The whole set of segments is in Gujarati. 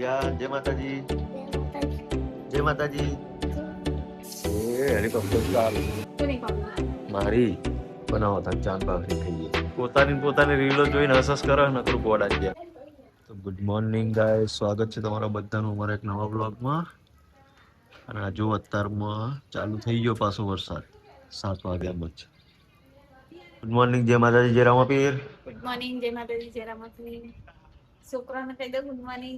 યા જય માતાજી. જય માતાજી. એ હેલિકોપ્ટર ચાલુ મારી બનાવો ચાંદ ભાખરી ખાઈએ. પોતાની રીલો જોઈને હસસ કરે નકરું ગોડા ગયા. તો ગુડ મોર્નિંગ ગાય, સ્વાગત છે તમારા બધાનું અમારા એક નવા બ્લોગમાં. અને હજુ અત્યારમાં ચાલુ થઈ ગયો પાછો વરસાદ 7 વાગ્યા બચ. ગુડ મોર્નિંગ, જય માતાજી, જય રામાપીર. ગુડ મોર્નિંગ, જય માતાજી, જય રામાપીર. છોકરાને કહી દો ગુડ મોર્નિંગ.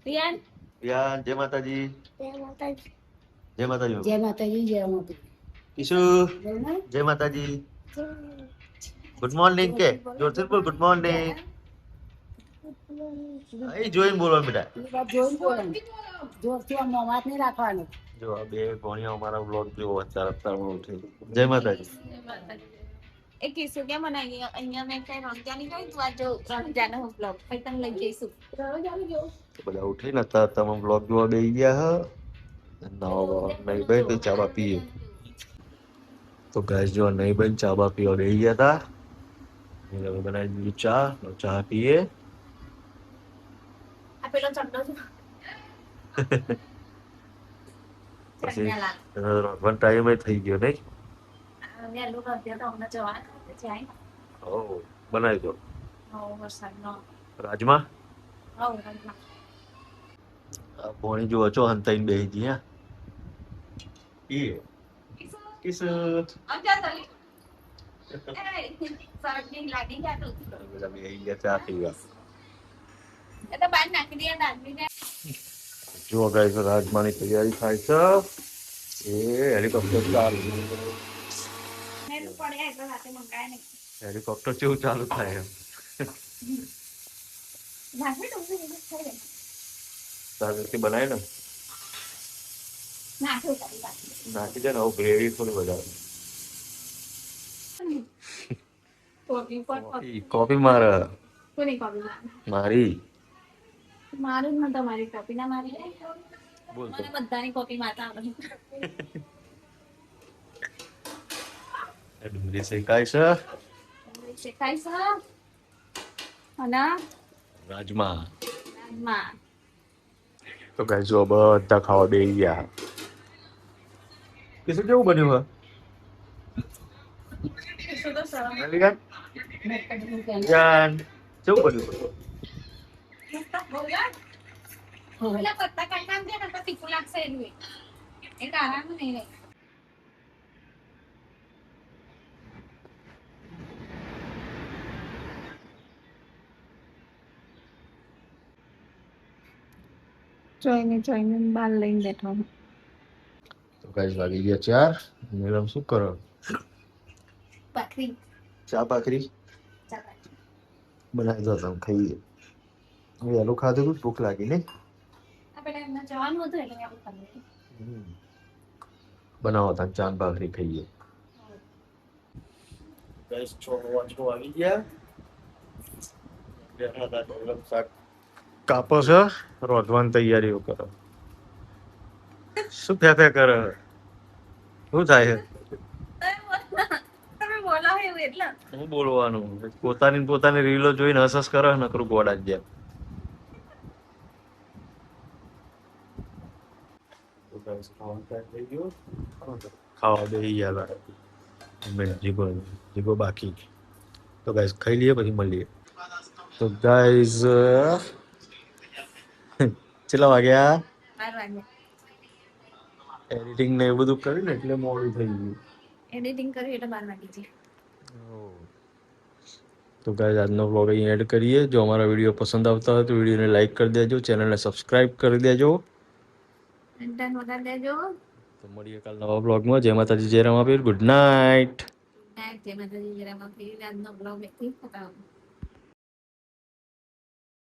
રિયાન રિયાન જય માતાજી. જય માતાજી. જય માતાજી. જય માતાજી, જય રામાપીર. કિશુ જય માતાજી. ગુડ મોર્નિંગ કે જોરથી બોલ. Good morning. અહીં જોઈને બોલો બેટા. જોઈને બોલવાનું, જોરથી આમ મોં નહીં રાખવાનું. જો આ બે ભણ્યા અમારા બ્લોગ જેવો અત્યારમાં ઉઠી. જય માતાજી. જય માતાજી. એ કિસ્સો કેમ બનાવી અહીંયા મેં કઈ રણજાની ગઈ તું આ જો રણજાનો બ્લોગ પછી તને લઈ જઈશું. રણજાની જો બધા ઉઠીને અત્યારે તમે બ્લોગ જોવા બેસી ગયા હ. નવા નહીં ભાઈ તો ચાબા પીએ. તો ગાઈસ જો નહીં ભાઈ ચાબા પીવા બેસી ગયા હતા. એ લોકો બનાવી દીધું ચા. ચા પીએ. આ પેલો ચંડો છે. પછી રોટવાનો ટાઈમ થઈ ગયો નહીં. વહેલું કરતી તો અમને જવાનું જાય. ઓ બનાવી દો. વરસાદનો રાજમા રાજમા. પોણી જો છો હંતાઈને બેસી ગયા. કિસ લાગી ગયા તો બેસી ગયા ચા પીવા. એ તો બહાર નાખી દે નાખી. જો ગાઈસ રાજમાની તૈયારી થાય છે. એ હેલિકોપ્ટર ચાલુ. હેલિકોપ્ટર કેવું ચાલુ થાય એમ. તારથી બનાય ને નાખી દે ને હવે ગ્રેવી થોડી વધારે. કોપી મારે મારી મારું જ તમારી કોપી ના મારી બોલ મને બધાની કોપી મારતા આવડે. ડુંગળી શેકાય છે. શેકાય છે અને રાજમા. રાજમા. તો ગાઈસ જો બધા ખાવા બેસી ગયા. કિસુ કેવું બન્યું હે? યાન કેવું બન્યું? પત્તા કાઢતા ને તો તીખું લાગશે એનું એ કારણ નહીં રહે. જોઈને બાર લઈને બેઠો. તો ગાઈસ વાગી ગયા 4. મેડમ શું કરો? ભાખરી. ચા ભાખરી બનાવી દો તમે ખાઈએ. વહેલું ખાધું હતું ભૂખ લાગી ને. આપણે એમને જવાનું હતું એટલે આપણે ખાધું. બનાવો તમે ચાંદ ભાખરી ખાઈએ. ગાઈસ 6 વાગી ગયા. બેઠા હતા ઢોલક શાક કાપો છો. રોધવાની તૈયારીઓ કરો. શું ફે કરે? શું થાય છે? તમે બોલાવો એવું એટલે હું બોલવાનું પોતાની રીલો જોઈને હસસ કરે નકરું ગોડા ગયા. ખાવા બેસી ગયા જીગો બાકી. તો ગાઈસ ખાઈ લઈએ પછી મળીએ. તો ગાઈસ કેટલા વાગ્યા? 12 વાગે. એડિટિંગ ને એ બધું કર્યું ને એટલે મોડું થઈ ગયું. એડિટિંગ કર્યું એટલે 12 વાગી છે. તો ગાઈસ આજનો વ્લોગ અહીં એડ કરીએ. જો અમારા વિડીયો પસંદ આવતા હોય તો વિડીયોને લાઈક કરી દેજો, ચેનલને સબસ્ક્રાઇબ કરી દેજો. ઘંટન વગાડ દેજો. તો મળીએ કાલ નવા વ્લોગમાં. જય માતાજી, જય રામાપીર. Good night. જય માતાજી, જય રામાપીર. આજનો વ્લોગ એકથી ખતમ.